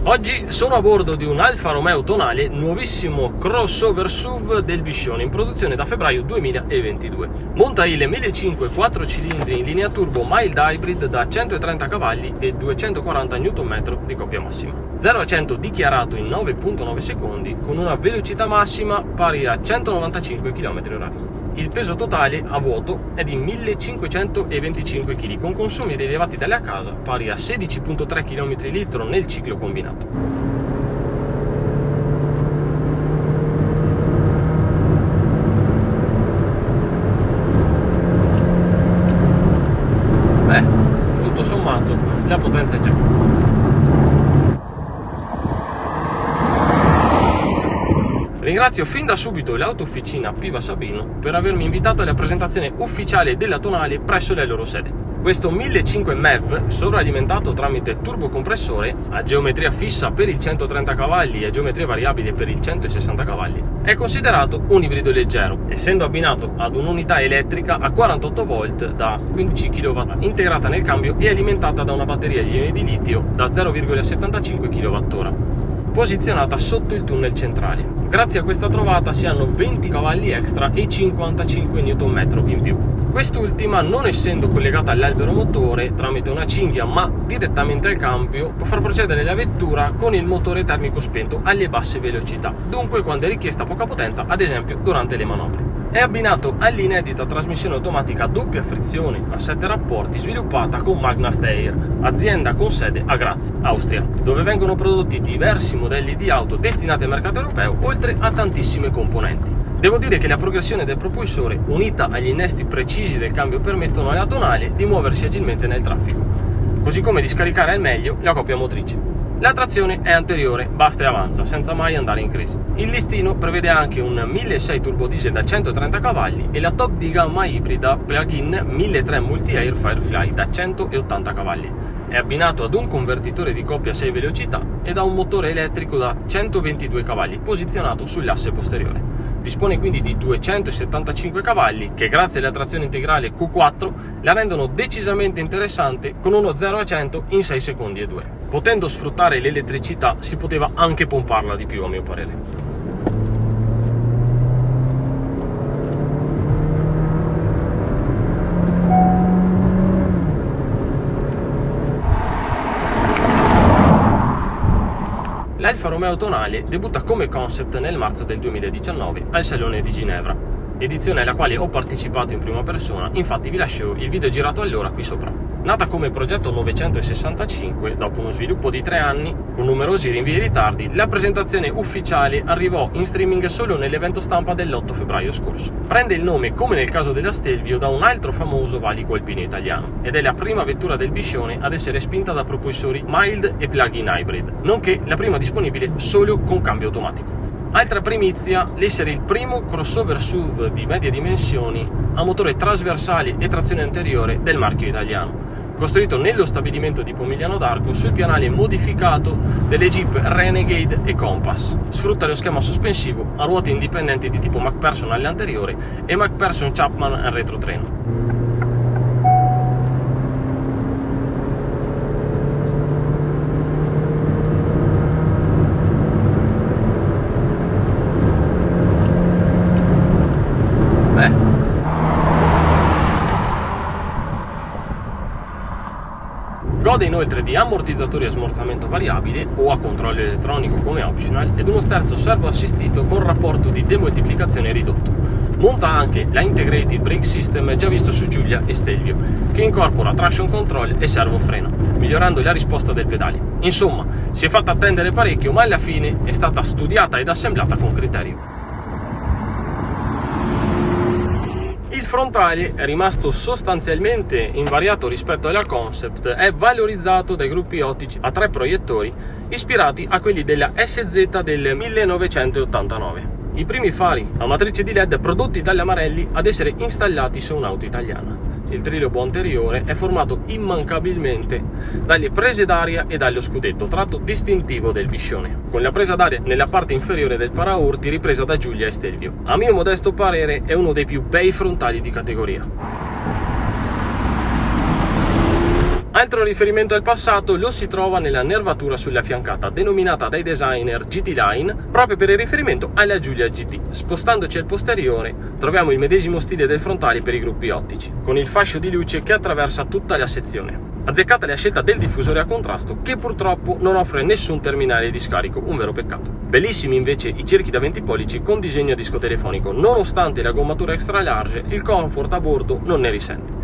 Oggi sono a bordo di un Alfa Romeo Tonale nuovissimo crossover SUV del Biscione in produzione da febbraio 2022. Monta il 1.500 4 cilindri in linea turbo mild hybrid da 130 cavalli e 240 Nm di coppia massima. 0 a 100 dichiarato in 9,9 secondi con una velocità massima pari a 195 km/h. Il peso totale a vuoto è di 1525 kg con consumi rilevati dalle casa pari a 16,3 km/l nel ciclo combinato. Beh, tutto sommato la potenza c'è. Ringrazio fin da subito l'autofficina Piva Sabino per avermi invitato alla presentazione ufficiale della Tonale presso le loro sede. Questo 1500 MeV, sovralimentato tramite turbocompressore, a geometria fissa per il 130 cavalli e a geometria variabile per il 160 cavalli, è considerato un ibrido leggero, essendo abbinato ad un'unità elettrica a 48 volt da 15 kW, integrata nel cambio e alimentata da una batteria di ioni di litio da 0,75 kWh. Posizionata sotto il tunnel centrale. Grazie a questa trovata si hanno 20 cavalli extra e 55 Nm in più. Quest'ultima, non essendo collegata all'albero motore tramite una cinghia ma direttamente al cambio, può far procedere la vettura con il motore termico spento alle basse velocità, dunque quando è richiesta poca potenza, ad esempio durante le manovre. È abbinato all'inedita trasmissione automatica a doppia frizione a 7 rapporti sviluppata con Magna Steyr, azienda con sede a Graz, Austria, dove vengono prodotti diversi modelli di auto destinati al mercato europeo, oltre a tantissime componenti. Devo dire che la progressione del propulsore, unita agli innesti precisi del cambio, permettono alla Tonale di muoversi agilmente nel traffico, così come di scaricare al meglio la coppia motrice. La trazione è anteriore, basta e avanza, senza mai andare in crisi. Il listino prevede anche un 1.600 turbo diesel da 130 cavalli e la top di gamma ibrida plug-in 1.300 multi-air Firefly da 180 cavalli. È abbinato ad un convertitore di coppia 6 velocità e da un motore elettrico da 122 cavalli posizionato sull'asse posteriore. Dispone quindi di 275 cavalli che, grazie alla trazione integrale Q4, la rendono decisamente interessante con uno 0 a 100 in 6 secondi e 2. Potendo sfruttare l'elettricità si poteva anche pomparla di più, a mio parere. L'Alfa Romeo Tonale debutta come concept nel marzo del 2019 al Salone di Ginevra, edizione alla quale ho partecipato in prima persona, infatti vi lascio il video girato allora qui sopra. Nata come progetto 965, dopo uno sviluppo di 3 anni, con numerosi rinvii e ritardi, la presentazione ufficiale arrivò in streaming solo nell'evento stampa dell'8 febbraio scorso. Prende il nome, come nel caso della Stelvio, da un altro famoso valico alpino italiano, ed è la prima vettura del Biscione ad essere spinta da propulsori mild e plug-in hybrid, nonché la prima disponibile solo con cambio automatico. Altra primizia, l'essere il primo crossover SUV di medie dimensioni a motore trasversale e trazione anteriore del marchio italiano, costruito nello stabilimento di Pomigliano d'Arco sul pianale modificato delle Jeep Renegade e Compass. Sfrutta lo schema sospensivo a ruote indipendenti di tipo MacPherson all'anteriore e MacPherson Chapman al retrotreno. Gode inoltre di ammortizzatori a smorzamento variabile o a controllo elettronico come optional ed uno sterzo servo assistito con rapporto di demoltiplicazione ridotto. Monta anche la Integrated Brake System già visto su Giulia e Stelvio, che incorpora traction control e servofreno, migliorando la risposta del pedale. Insomma, si è fatta attendere parecchio, ma alla fine è stata studiata ed assemblata con criterio. Il frontale è rimasto sostanzialmente invariato rispetto alla concept, è valorizzato dai gruppi ottici a 3 proiettori ispirati a quelli della SZ del 1989. I primi fari a matrice di LED prodotti dalle Marelli ad essere installati su un'auto italiana. Il trilobo anteriore è formato immancabilmente dalle prese d'aria e dallo scudetto, tratto distintivo del Biscione, con la presa d'aria nella parte inferiore del paraurti ripresa da Giulia e Stelvio. A mio modesto parere è uno dei più bei frontali di categoria. Altro riferimento al passato lo si trova nella nervatura sulla fiancata, denominata dai designer GT Line, proprio per il riferimento alla Giulia GT. Spostandoci al posteriore, troviamo il medesimo stile del frontale per i gruppi ottici, con il fascio di luce che attraversa tutta la sezione. Azzeccata la scelta del diffusore a contrasto, che purtroppo non offre nessun terminale di scarico, un vero peccato. Bellissimi invece i cerchi da 20 pollici con disegno a disco telefonico, nonostante la gommatura extra large, il comfort a bordo non ne risente.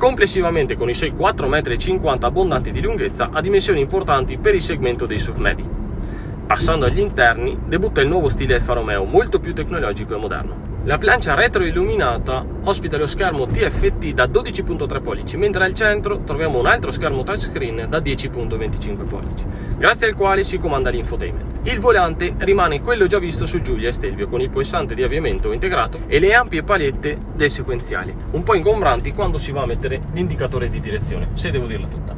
Complessivamente, con i suoi 4,50 m abbondanti di lunghezza, ha dimensioni importanti per il segmento dei SUV medi. Passando agli interni, debutta il nuovo stile Alfa Romeo, molto più tecnologico e moderno. La plancia retroilluminata ospita lo schermo TFT da 12,3 pollici, mentre al centro troviamo un altro schermo touchscreen da 10,25 pollici, grazie al quale si comanda l'infotainment. Il volante rimane quello già visto su Giulia e Stelvio, con il pulsante di avviamento integrato e le ampie palette del sequenziale, un po' ingombranti quando si va a mettere l'indicatore di direzione, se devo dirla tutta.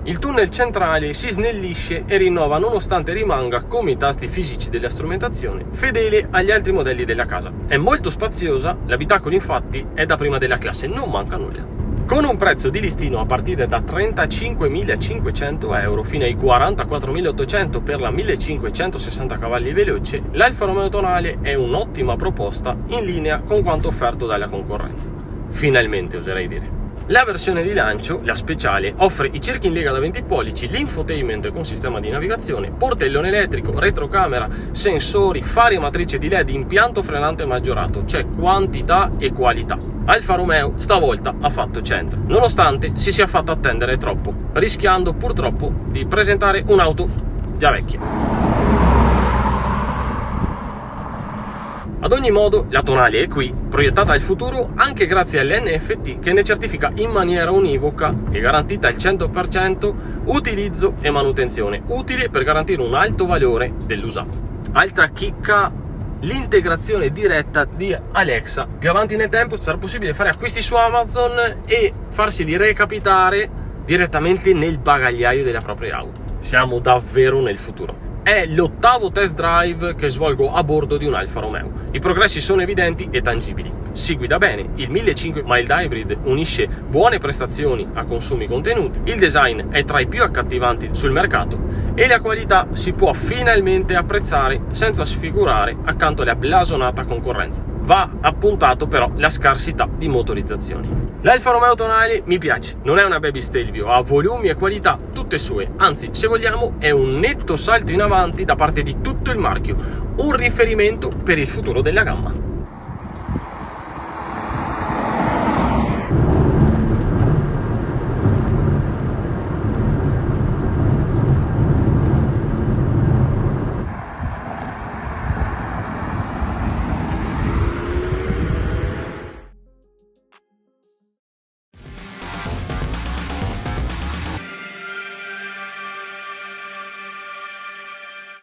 Il tunnel centrale si snellisce e rinnova nonostante rimanga, come i tasti fisici della strumentazione, fedele agli altri modelli della casa. È molto spaziosa, l'abitacolo infatti è da prima della classe, non manca nulla. Con un prezzo di listino a partire da 35.500 euro fino ai 44.800 per la 1560 cavalli veloce, l'Alfa Romeo Tonale è un'ottima proposta in linea con quanto offerto dalla concorrenza. Finalmente, oserei dire. La versione di lancio, la speciale, offre i cerchi in lega da 20 pollici, l'infotainment con sistema di navigazione, portellone elettrico, retrocamera, sensori, fari e matrice di LED, impianto frenante maggiorato, cioè quantità e qualità. Alfa Romeo stavolta ha fatto centro, nonostante si sia fatto attendere troppo, rischiando purtroppo di presentare un'auto già vecchia. Ad ogni modo, la Tonale è qui, proiettata al futuro anche grazie all'NFT che ne certifica in maniera univoca e garantita al 100% utilizzo e manutenzione, utile per garantire un alto valore dell'usato. Altra chicca, l'integrazione diretta di Alexa. Più avanti nel tempo sarà possibile fare acquisti su Amazon e farseli recapitare direttamente nel bagagliaio della propria auto. Siamo davvero nel futuro. È l'8º test drive che svolgo a bordo di un Alfa Romeo. I progressi sono evidenti e tangibili. Si guida bene, il 1500 mild hybrid unisce buone prestazioni a consumi contenuti, il design è tra i più accattivanti sul mercato e la qualità si può finalmente apprezzare senza sfigurare accanto alla blasonata concorrenza. Va appuntato però la scarsità di motorizzazioni. L'Alfa Romeo Tonale mi piace, non è una baby Stelvio, ha volumi e qualità tutte sue, anzi se vogliamo è un netto salto in avanti da parte di tutto il marchio, un riferimento per il futuro della gamma.